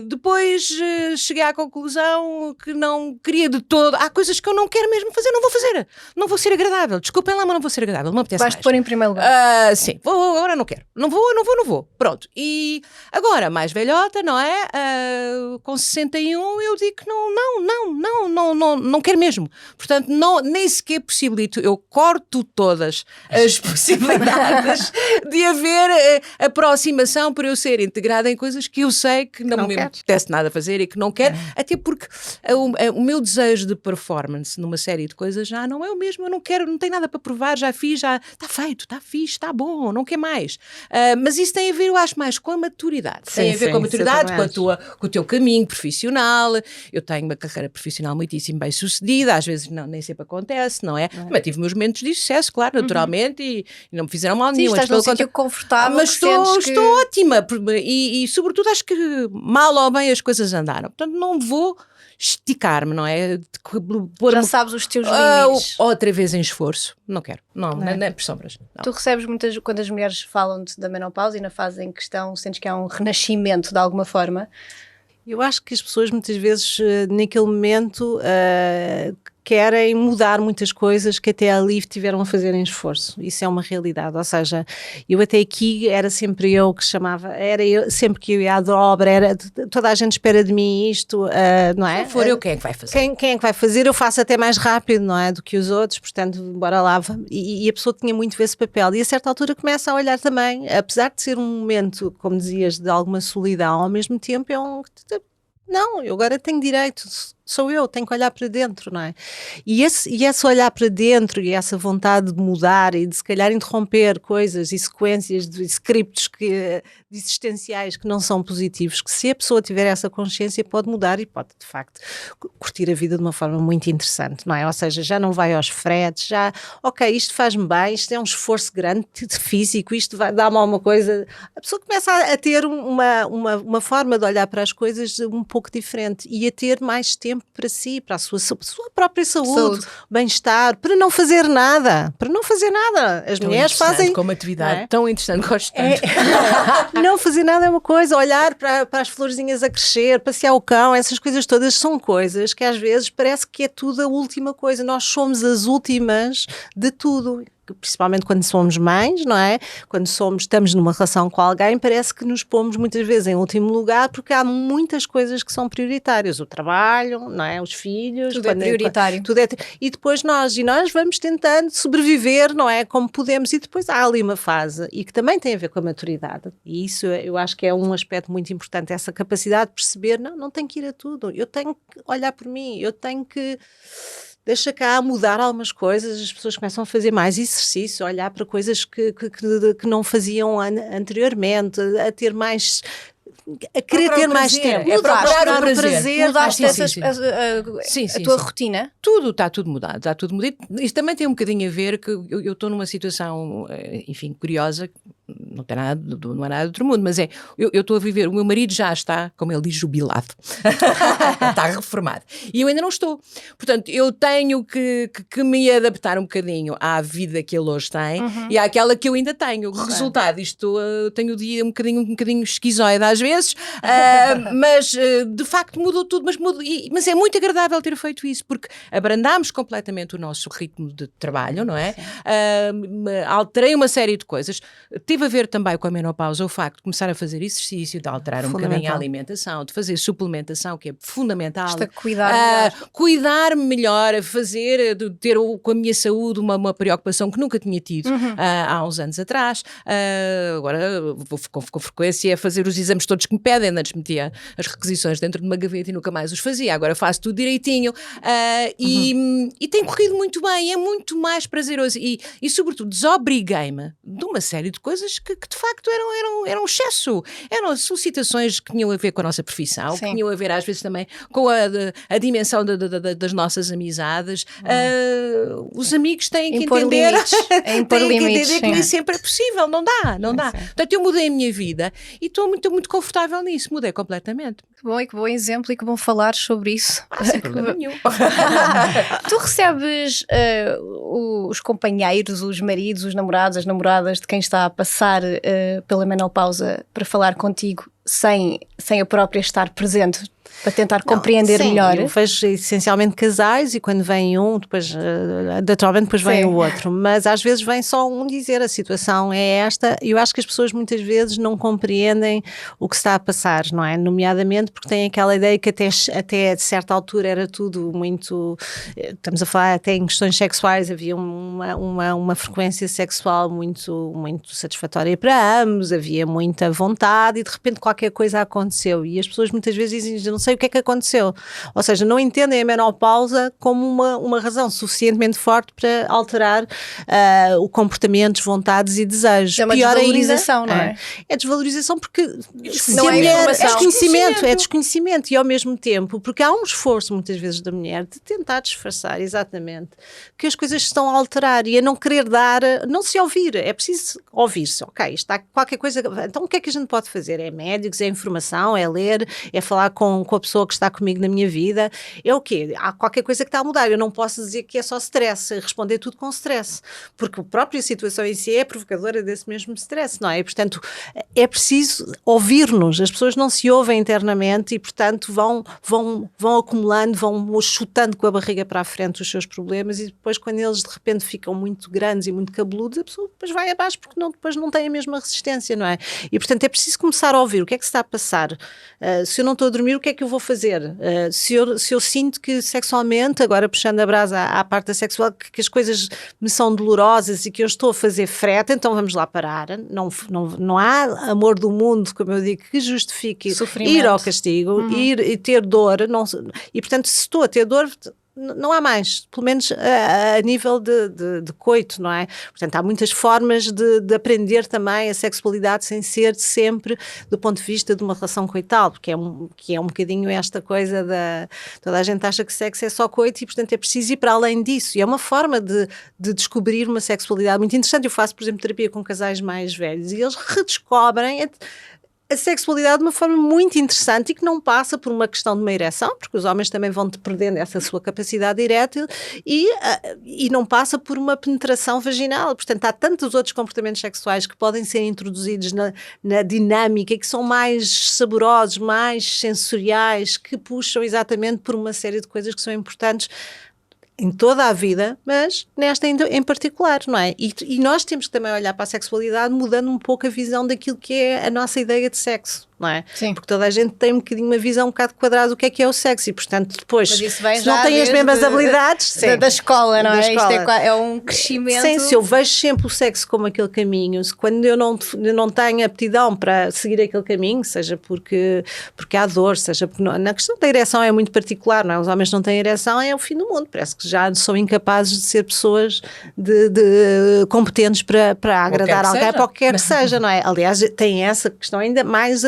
Depois cheguei à conclusão que não queria de todo. Há coisas que eu não quero mesmo fazer, não vou fazer. Não vou ser agradável. Desculpem lá, mas não vou ser agradável. Não me apetece mais. Vais-te pôr em primeiro lugar. Sim, agora não quero. Não vou. Pronto. E agora, mais velhota, não é? Com 61, eu digo que não quero mesmo. Portanto, nem sequer possibilito. Eu corto todas as possibilidades de haver aproximação para eu ser integrada em coisas que eu sei que não me apetece nada fazer e que não quero. Até porque o meu desejo de performance numa série de coisas já não é o mesmo, eu não quero, não tenho nada para provar, já fiz, já está feito, está fixe, está bom, não quer mais. Mas isso tem a ver, eu acho, mais com a maturidade. Tem a ver com a maturidade, com o teu caminho profissional. Eu tenho uma carreira profissional muitíssimo bem sucedida, às vezes nem sempre acontece, não é? Mas tive meus momentos de sucesso, claro, naturalmente, e não me fizeram mal nenhum. Estás num sítio confortável. Mas estou ótima, e sobretudo acho que mal ou bem as coisas andaram. Portanto, não vou esticar-me, não é? Já sabes os teus limites. Outra vez em esforço. Não quero. Não é por sombras. Não. Tu recebes muitas, quando as mulheres falam-te da menopausa e na fase em questão, sentes que há um renascimento de alguma forma? Eu acho que as pessoas muitas vezes naquele momento querem mudar muitas coisas que até ali tiveram a fazer em esforço. Isso é uma realidade, ou seja, eu até aqui era sempre eu que chamava, era eu, sempre que eu ia à obra, era toda a gente espera de mim isto, não é? Se for eu, quem é que vai fazer? Quem é que vai fazer? Eu faço até mais rápido, não é? Do que os outros, portanto, bora lá. E a pessoa tinha muito esse papel. E a certa altura começa a olhar também, apesar de ser um momento, como dizias, de alguma solidão, ao mesmo tempo é não, eu agora tenho direito, sou eu, tenho que olhar para dentro, não é? E esse olhar para dentro e essa vontade de mudar e de se calhar interromper coisas e sequências de scripts existenciais que não são positivos, que se a pessoa tiver essa consciência pode mudar e pode de facto curtir a vida de uma forma muito interessante, não é? Ou seja, já não vai aos fretes, já, ok, isto faz-me bem, isto é um esforço grande físico, isto vai dar-me alguma coisa, a pessoa começa a ter uma forma de olhar para as coisas um pouco diferente e a ter mais tempo para si, para a sua própria saúde. Bem-estar, para não fazer nada. As tão mulheres fazem... como atividade, tão interessante, gosto tanto. Não fazer nada é uma coisa, olhar para as florzinhas a crescer, passear o cão, essas coisas todas são coisas que às vezes parece que é tudo a última coisa. Nós somos as últimas de tudo. Principalmente quando somos mães, não é? Quando estamos numa relação com alguém, parece que nos pomos muitas vezes em último lugar porque há muitas coisas que são prioritárias. O trabalho, não é? Os filhos. Tudo é prioritário. E depois nós vamos tentando sobreviver, não é? Como podemos. E depois há ali uma fase, e que também tem a ver com a maturidade. E isso eu acho que é um aspecto muito importante, essa capacidade de perceber, não tenho que ir a tudo. Eu tenho que olhar por mim, eu tenho que... Deixa cá mudar algumas coisas, as pessoas começam a fazer mais exercício, a olhar para coisas que não faziam anteriormente, a ter mais... a querer ter mais tempo. É procurar o prazer. Mudaste a tua rotina? Está tudo mudado, está tudo mudado. Isto também tem um bocadinho a ver que eu estou numa situação, enfim, curiosa, não é nada do outro mundo, mas eu estou a viver, o meu marido já está, como ele diz, jubilado. Está reformado. E eu ainda não estou. Portanto, eu tenho que me adaptar um bocadinho à vida que ele hoje tem e àquela que eu ainda tenho. O resultado, tenho o dia um bocadinho esquizoide às vezes, mas de facto mudou tudo, mas é muito agradável ter feito isso, porque abrandámos completamente o nosso ritmo de trabalho, não é? Alterei uma série de coisas. Teve a ver também com a menopausa o facto de começar a fazer exercício, de alterar um bocadinho a alimentação, de fazer suplementação, que é fundamental. Cuidar-me melhor, de ter com a minha saúde uma preocupação que nunca tinha tido há uns anos atrás. Agora vou com frequência a fazer os exames todos que me pedem. Antes metia as requisições dentro de uma gaveta e nunca mais os fazia. Agora faço tudo direitinho. E tem corrido muito bem, é muito mais prazeroso. E sobretudo, desobriguei-me de uma série de coisas que de facto eram um excesso. Eram solicitações que tinham a ver com a nossa profissão, que tinham a ver às vezes também com a dimensão das nossas amizades. Os amigos têm que entender, que nem sempre é possível, não dá. Portanto, eu mudei a minha vida e estou muito, muito confortável nisso, mudei completamente. Que bom, e que bom exemplo, e que bom falar sobre isso. Sem problema nenhum. Tu recebes os companheiros, os maridos, os namorados, as namoradas de quem está a passar pela menopausa para falar contigo sem a própria estar presente? Para tentar compreender melhor. Eu vejo essencialmente casais e quando vem um, depois naturalmente depois vem o outro, mas às vezes vem só um dizer a situação é esta, e eu acho que as pessoas muitas vezes não compreendem o que está a passar, não é? Nomeadamente porque têm aquela ideia que até de certa altura era tudo muito, estamos a falar até em questões sexuais, havia uma frequência sexual muito, muito satisfatória para ambos, havia muita vontade e de repente qualquer coisa aconteceu e as pessoas muitas vezes dizem, não sei o que é que aconteceu. Ou seja, não entendem a menopausa como uma razão suficientemente forte para alterar o comportamentos, vontades e desejos. É uma desvalorização, não é? É desvalorização porque não é desconhecimento, é desconhecimento e ao mesmo tempo, porque há um esforço muitas vezes da mulher de tentar disfarçar exatamente que as coisas estão a alterar e a não querer dar, não se ouvir, é preciso ouvir-se, ok, está qualquer coisa, então o que é que a gente pode fazer? É médicos, é informação, é ler, é falar com a pessoa que está comigo na minha vida, é o quê? Há qualquer coisa que está a mudar, eu não posso dizer que é só stress, responder tudo com stress, porque a própria situação em si é provocadora desse mesmo stress, não é? E, portanto, é preciso ouvir-nos, as pessoas não se ouvem internamente e, portanto, vão acumulando, vão chutando com a barriga para a frente os seus problemas e depois quando eles de repente ficam muito grandes e muito cabeludos, a pessoa depois vai abaixo porque depois não tem a mesma resistência, não é? E, portanto, é preciso começar a ouvir o que é que se está a passar. Se eu não estou a dormir, o que é que eu vou fazer? Se eu sinto que sexualmente, agora puxando a brasa à parte sexual, que as coisas me são dolorosas e que eu estou a fazer frete, então vamos lá parar. Não há amor do mundo, como eu digo, que justifique ir ao castigo, ir e ter dor. E, portanto, se estou a ter dor, não há mais, pelo menos a nível de coito, não é? Portanto, há muitas formas de aprender também a sexualidade sem ser sempre do ponto de vista de uma relação coital, porque que é um bocadinho esta coisa toda a gente acha que sexo é só coito e, portanto, é preciso ir para além disso. E é uma forma de descobrir uma sexualidade muito interessante. Eu faço, por exemplo, terapia com casais mais velhos e eles redescobrem a sexualidade de uma forma muito interessante e que não passa por uma questão de uma ereção, porque os homens também vão perdendo essa sua capacidade erétil e não passa por uma penetração vaginal. Portanto, há tantos outros comportamentos sexuais que podem ser introduzidos na dinâmica e que são mais saborosos, mais sensoriais, que puxam exatamente por uma série de coisas que são importantes em toda a vida, mas nesta em particular, não é? E nós temos que também olhar para a sexualidade mudando um pouco a visão daquilo que é a nossa ideia de sexo, não é? Sim. Porque toda a gente tem um bocadinho uma visão um bocado quadrada do que é o sexo e, portanto, depois, se não tem as mesmas habilidades... Da escola, não é? Escola. Isto é um crescimento... Sim, se eu vejo sempre o sexo como aquele caminho, quando eu não tenho aptidão para seguir aquele caminho, seja porque há dor, seja porque... Na questão da ereção é muito particular, não é? Os homens não têm ereção, é o fim do mundo, parece que já são incapazes de ser pessoas competentes para agradar alguém, para o que quer que seja, não é? Aliás, tem essa questão ainda mais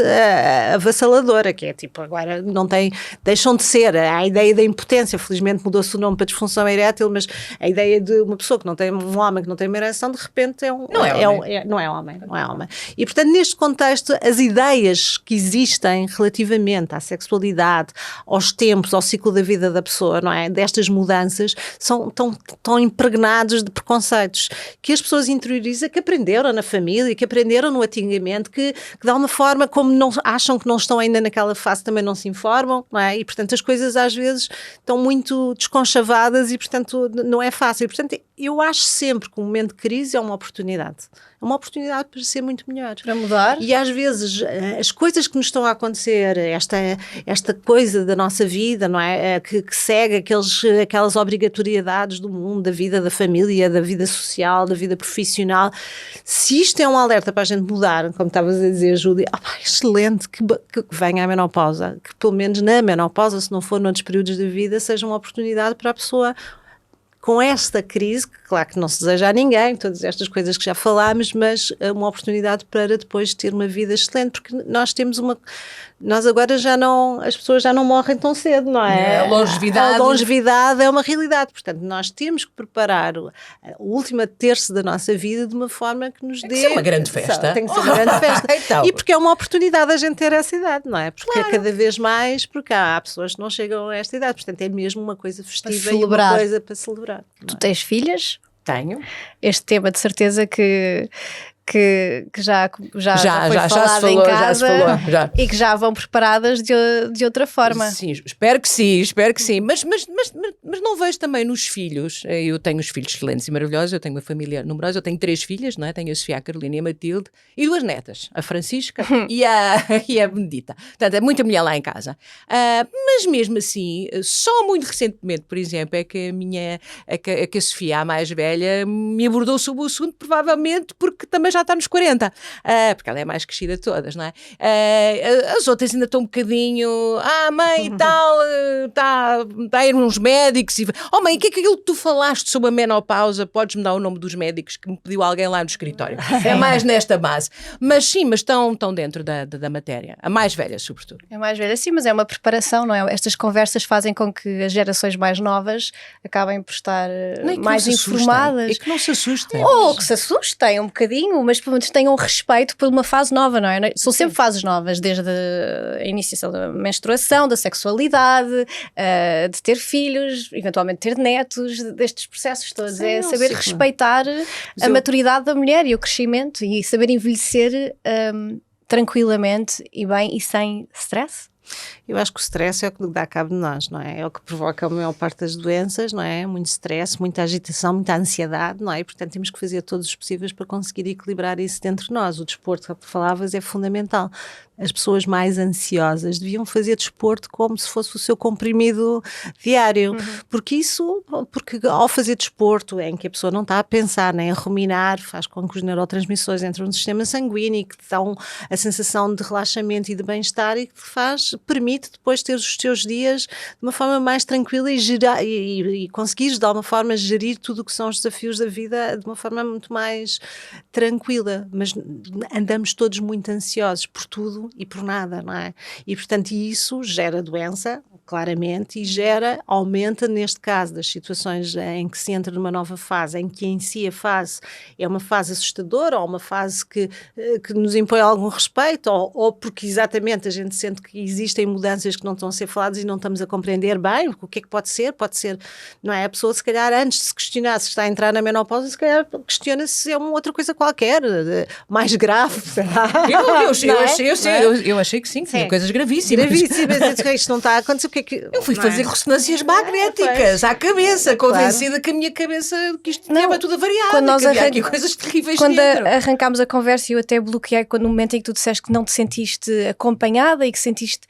avassaladora, que é tipo, agora deixam de ser, a ideia da impotência, felizmente mudou-se o nome para disfunção erétil, mas a ideia de uma pessoa que não tem, um homem que não tem uma ereção, de repente não é homem. E, portanto, neste contexto, as ideias que existem relativamente à sexualidade, aos tempos, ao ciclo da vida da pessoa, não é? Destas mudanças, estão impregnados de preconceitos que as pessoas interiorizam, que aprenderam na família, que aprenderam no atingamento, que de alguma forma, como não acham que não estão ainda naquela fase, também não se informam, não é? E, portanto, as coisas às vezes estão muito desconchavadas e, portanto, não é fácil. E, portanto, eu acho sempre que um momento de crise é uma oportunidade. É uma oportunidade para ser muito melhor. Para mudar. E às vezes as coisas que nos estão a acontecer, esta coisa da nossa vida, não é? Que segue aquelas obrigatoriedades do mundo, da vida da família, da vida social, da vida profissional. Se isto é um alerta para a gente mudar, como estavas a dizer, Júlia, excelente que venha a menopausa, que pelo menos na menopausa, se não for noutros períodos da vida, seja uma oportunidade para a pessoa com esta crise, que claro que não se deseja a ninguém, todas estas coisas que já falámos, mas uma oportunidade para depois ter uma vida excelente, porque nós agora as pessoas já não morrem tão cedo, não é? A longevidade é uma realidade, portanto nós temos que preparar a última terço da nossa vida de uma forma que nos dê... Tem que ser uma grande festa. Tem que ser uma grande festa. Então. E porque é uma oportunidade a gente ter essa idade, não é? Porque cada vez mais, porque há pessoas que não chegam a esta idade, portanto é mesmo uma coisa festiva e uma coisa para celebrar. Tu tens filhas? Tenho. Este tema de certeza que já foi falado em casa e que já vão preparadas de outra forma. Sim, espero que sim. Mas não vejo também nos filhos. Eu tenho os filhos excelentes e maravilhosos, eu tenho uma família numerosa, eu tenho 3 filhas, não é? Tenho a Sofia, a Carolina e a Matilde e 2 netas, a Francisca e a Benedita. Portanto, é muita mulher lá em casa. Mas mesmo assim, só muito recentemente, por exemplo, é que a Sofia, a mais velha, me abordou sobre o assunto, provavelmente porque também já está nos 40, porque ela é a mais crescida de todas, não é? As outras ainda estão um bocadinho, mãe e tal, está a ir uns médicos e... mãe, o que é aquilo que tu falaste sobre a menopausa? Podes-me dar o nome dos médicos que me pediu alguém lá no escritório? É mais nesta base. Mas sim, mas estão dentro da matéria. A mais velha, sobretudo. É mais velha, sim, mas é uma preparação, não é? Estas conversas fazem com que as gerações mais novas acabem por estar mais informadas. É que não se assustem. Ou que se assustem um bocadinho, mas pelo menos tenham respeito por uma fase nova, não é? São sempre fases novas, desde a iniciação da menstruação, da sexualidade, de ter filhos, eventualmente ter netos, destes processos todos. Sim, é saber respeitar a maturidade da mulher e o crescimento e saber envelhecer tranquilamente e bem e sem stress. Eu acho que o stress é o que dá cabo de nós, não é? É o que provoca a maior parte das doenças, não é? Muito stress, muita agitação, muita ansiedade, não é? E, portanto, temos que fazer todos os possíveis para conseguir equilibrar isso dentro de nós. O desporto que tu falavas é fundamental. As pessoas mais ansiosas deviam fazer desporto como se fosse o seu comprimido diário, porque ao fazer desporto em que a pessoa não está a pensar nem a ruminar, faz com que os neurotransmissores entram no sistema sanguíneo e que dão a sensação de relaxamento e de bem-estar e que permite depois ter os teus dias de uma forma mais tranquila e conseguires de alguma forma gerir tudo o que são os desafios da vida de uma forma muito mais tranquila, mas andamos todos muito ansiosos por tudo e por nada, não é? E portanto isso gera doença, claramente, e aumenta neste caso das situações em que se entra numa nova fase, em que em si a fase é uma fase assustadora ou uma fase que nos impõe algum respeito ou porque exatamente a gente sente que existem mudanças que não estão a ser faladas e não estamos a compreender bem o que é que pode ser, não é? A pessoa se calhar antes de se questionar se está a entrar na menopausa, se calhar questiona-se se é uma outra coisa qualquer, mais grave, será? Eu achei que sim, tinha coisas gravíssimas. Isto não está a acontecer. Eu fui fazer ressonâncias magnéticas à cabeça, convencida que a minha cabeça, que isto estava tudo variado, quando nós havia aqui coisas terríveis quando dentro. Arrancámos a conversa, eu até bloqueei no momento em que tu disseste que não te sentiste acompanhada e que sentiste...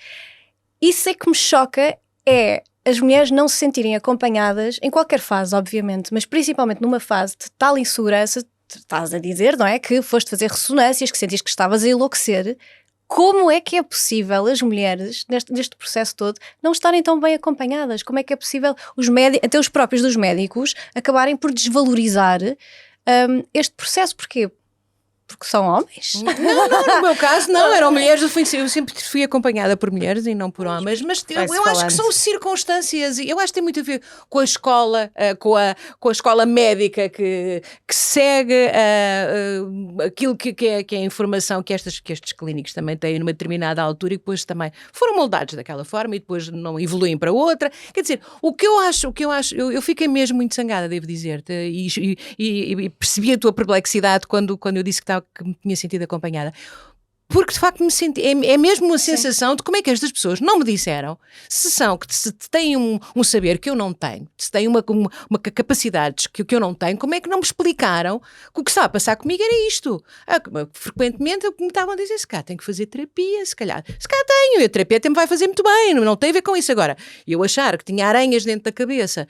Isso é que me choca, é as mulheres não se sentirem acompanhadas em qualquer fase, obviamente, mas principalmente numa fase de tal insegurança, estás a dizer, não é? Que foste fazer ressonâncias, que sentiste que estavas a enlouquecer. Como é que é possível as mulheres, neste processo todo, não estarem tão bem acompanhadas? Como é que é possível até os próprios dos médicos acabarem por desvalorizar este processo? Porquê? Porque são homens? Não, no meu caso não, eram mulheres, eu sempre fui acompanhada por mulheres e não por homens, mas eu acho que são circunstâncias, e eu acho que tem muito a ver com a escola, com a escola médica que segue aquilo que é a informação que estes clínicos também têm numa determinada altura e depois também foram moldados daquela forma e depois não evoluem para outra. Quer dizer, o que eu acho, eu fiquei mesmo muito zangada, devo dizer-te, e percebi a tua perplexidade quando eu disse que me tinha sentido acompanhada. Porque de facto me senti, é mesmo uma sensação de como é que estas pessoas não me disseram se têm um saber que eu não tenho, se têm uma capacidade que eu não tenho, como é que não me explicaram que o que estava a passar comigo era isto. Frequentemente me estavam a dizer, se calhar tenho que fazer terapia, se calhar tenho, e a terapia até me vai fazer muito bem, não tem a ver com isso agora. Eu achar que tinha aranhas dentro da cabeça,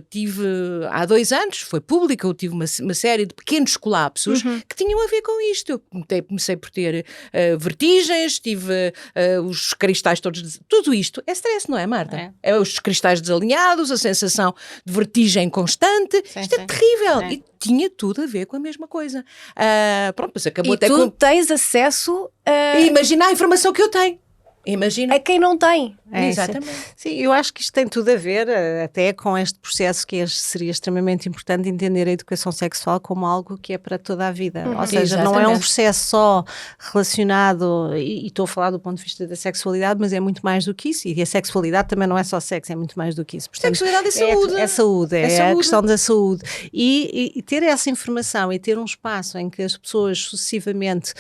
tive há 2 anos, foi pública, eu tive uma série de pequenos colapsos que tinham a ver com isto. Eu comecei por ter vertigens, tive os cristais todos, tudo isto é stress, não é, Marta? É os cristais desalinhados, a sensação de vertigem constante, isto é terrível. E tinha tudo a ver com a mesma coisa. Pronto, mas acabou e tu tens acesso a... Imagina a informação que eu tenho. Imagina. A quem não tem. Exatamente. Sim, eu acho que isto tem tudo a ver até com este processo que seria extremamente importante entender a educação sexual como algo que é para toda a vida. Ou seja, não é um processo só relacionado, e estou a falar do ponto de vista da sexualidade, mas é muito mais do que isso. E a sexualidade também não é só sexo, é muito mais do que isso. Portanto, sexualidade é saúde. É saúde, é a questão da saúde. E ter essa informação e ter um espaço em que as pessoas sucessivamente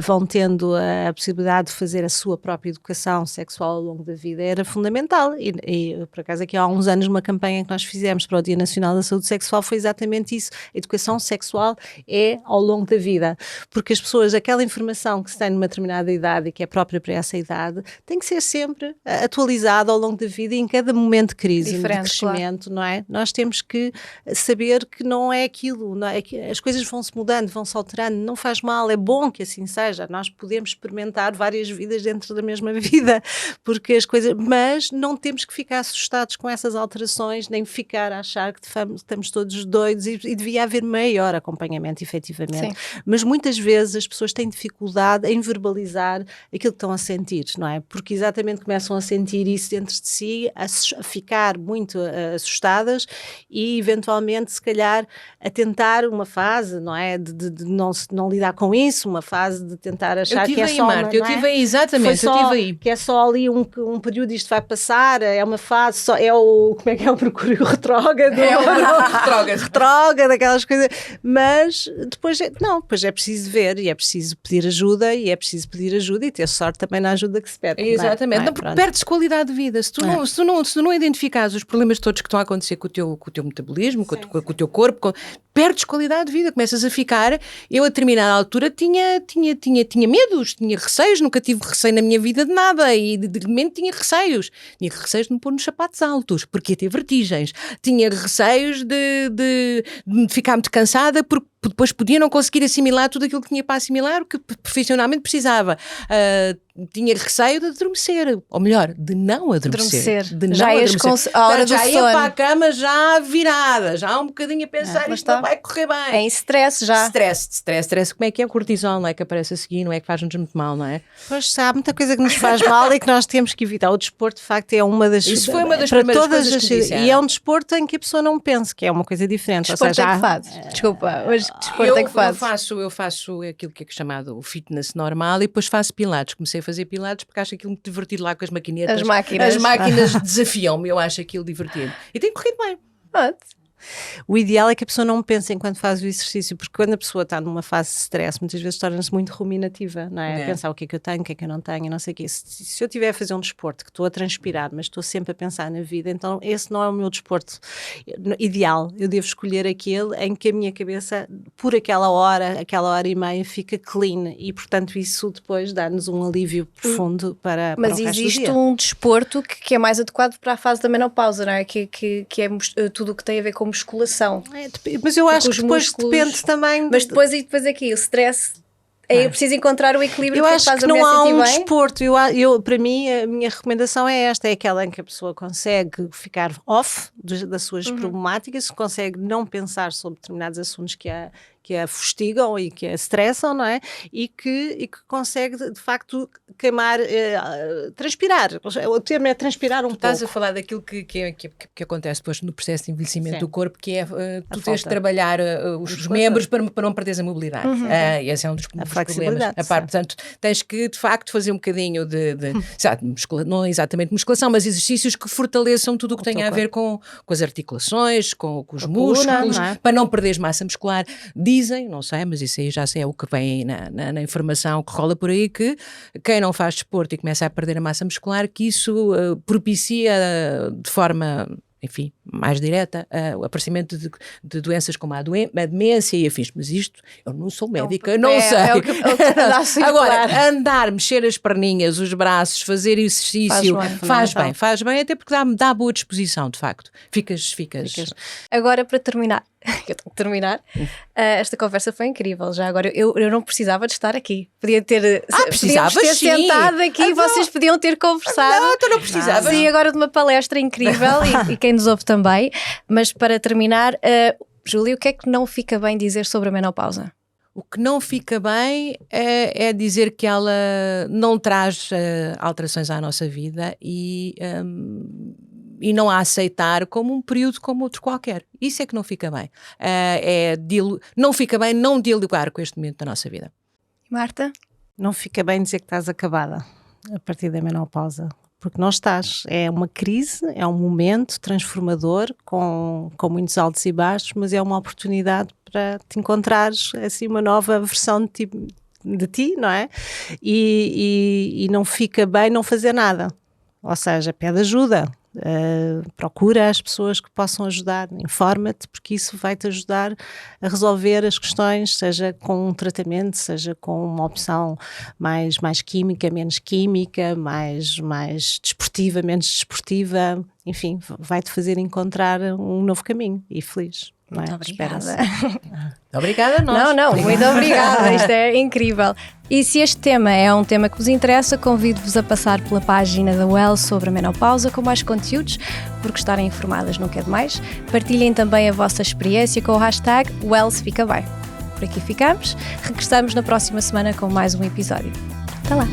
vão tendo a possibilidade de fazer a sua própria educação educação sexual ao longo da vida era fundamental e por acaso aqui há uns anos uma campanha que nós fizemos para o Dia Nacional da Saúde Sexual foi exatamente isso, a educação sexual é ao longo da vida, porque as pessoas, aquela informação que se tem numa determinada idade e que é própria para essa idade, tem que ser sempre atualizada ao longo da vida e em cada momento de crise, de crescimento, não é? Nós temos que saber que não é aquilo, não é? Que as coisas vão-se mudando, vão-se alterando, não faz mal, é bom que assim seja, nós podemos experimentar várias vidas dentro da mesma vida, porque as coisas, mas não temos que ficar assustados com essas alterações, nem ficar a achar que estamos todos doidos e devia haver maior acompanhamento, efetivamente. Sim. Mas muitas vezes as pessoas têm dificuldade em verbalizar aquilo que estão a sentir, não é? Porque exatamente começam a sentir isso dentro de si, a ficar muito assustadas e eventualmente se calhar a tentar uma fase, não é? De não lidar com isso, uma fase de tentar achar que é só Marta, eu tive aí, exatamente, eu tive aí. Que é só ali um período, isto vai passar, é uma fase, só, é o, como é que é o Mercúrio retrógrado? É o retrógrado, aquelas coisas, mas depois, depois é preciso ver e é preciso pedir ajuda e ter sorte também na ajuda que se pede. Exatamente, não, porque perdes qualidade de vida, se tu não identificares os problemas todos que estão a acontecer com o teu metabolismo, com o teu corpo, perdes qualidade de vida, começas a ficar, eu a determinada altura tinha medos, tinha receios, nunca tive receio na minha vida de nada e de repente tinha receios de me pôr nos sapatos altos, porque ia ter vertigens, tinha receios de ficar muito cansada porque depois podia não conseguir assimilar tudo aquilo que tinha para assimilar, o que profissionalmente precisava. Tinha receio de adormecer, ou melhor, de não adormecer. Já ias com a hora do sono. Já ia para a cama já virada, já um bocadinho a pensar, isto não vai correr bem. É em stress já. Stress. Como é que é o cortisol, não é? Que aparece a seguir, não é? Que faz-nos muito mal, não é? Pois há muita coisa que nos faz mal e que nós temos que evitar. O desporto, de facto, é uma das... Isso foi uma das primeiras coisas que me disseram. E é um desporto em que a pessoa não pensa, que é uma coisa diferente. Desporto é que fazes? Desculpa, hoje desporto é que fazes? Eu faço aquilo que é chamado o fitness normal e depois faço pilates. Comecei a fazer pilates porque acho aquilo muito divertido lá com as maquinetas. As máquinas desafiam-me, eu acho aquilo divertido. E tem corrido bem. O ideal é que a pessoa não pense enquanto faz o exercício, porque quando a pessoa está numa fase de stress, muitas vezes torna-se muito ruminativa, não é? A pensar o que é que eu tenho, o que é que eu não tenho, não sei o quê. Se eu estiver a fazer um desporto que estou a transpirar, mas estou sempre a pensar na vida, então esse não é o meu desporto ideal. Eu devo escolher aquele em que a minha cabeça, por aquela hora e meia, fica clean e, portanto, isso depois dá-nos um alívio profundo para o resto do dia. Mas existe um desporto que é mais adequado para a fase da menopausa, não é? Que é tudo o que tem a ver com musculação. Mas eu acho que depois depende também... Mas depois aqui, o stress... É preciso encontrar o equilíbrio. Eu acho que não há um desporto. Para mim, a minha recomendação é esta: é aquela em que a pessoa consegue ficar off das suas problemáticas, consegue não pensar sobre determinados assuntos que a fustigam e que a estressam, não é? E que consegue, de facto, queimar, transpirar. O termo é transpirar um pouco. Estás a falar daquilo que acontece depois no processo de envelhecimento do corpo, que é tu tens de trabalhar os membros para não perderes a mobilidade. Esse é um dos problemas. Portanto, tens que, de facto, fazer um bocadinho não exatamente musculação, mas exercícios que fortaleçam tudo o que tem a ver com as articulações, com os músculos, para não perderes massa muscular. Dizem, não sei, mas isso aí já sei, é o que vem na informação que rola por aí, que quem não faz desporto e começa a perder a massa muscular, que isso propicia de forma... enfim, mais direta, o aparecimento de doenças como a demência e afins. Mas isto, eu não sou médica, não sei. É o que agora, andar, mexer as perninhas, os braços, fazer exercício, faz bem, até porque dá boa disposição, de facto. Ficas. Agora, para terminar, eu tenho que terminar. Esta conversa foi incrível. Já agora, eu não precisava de estar aqui. Podia ter sentado aqui e vocês podiam ter conversado. Não, tu não precisavas. Sim, agora de uma palestra incrível e quem nos ouve também. Mas para terminar, Júlia, o que é que não fica bem dizer sobre a menopausa? O que não fica bem é dizer que ela não traz alterações à nossa vida e não a aceitar como um período como outro qualquer. Isso é que não fica bem. Não fica bem não dialogar com este momento da nossa vida. Marta? Não fica bem dizer que estás acabada a partir da menopausa, porque não estás. É uma crise, é um momento transformador com muitos altos e baixos, mas é uma oportunidade para te encontrares assim uma nova versão de ti de ti, não é? E não fica bem não fazer nada. Ou seja, pede ajuda. Procura as pessoas que possam ajudar, informa-te, porque isso vai-te ajudar a resolver as questões, seja com um tratamento, seja com uma opção mais química, menos química, mais desportiva, menos desportiva, enfim, vai-te fazer encontrar um novo caminho e feliz. Não é? Obrigada. Obrigada a nós. Não, muito obrigada, isto é incrível. E se este tema é um tema que vos interessa, convido-vos a passar pela página da Wells sobre a menopausa com mais conteúdos, porque estarem informadas nunca é demais. Partilhem também a vossa experiência com o hashtag WellsFicaBem. Por aqui ficamos, regressamos na próxima semana com mais um episódio. Até lá!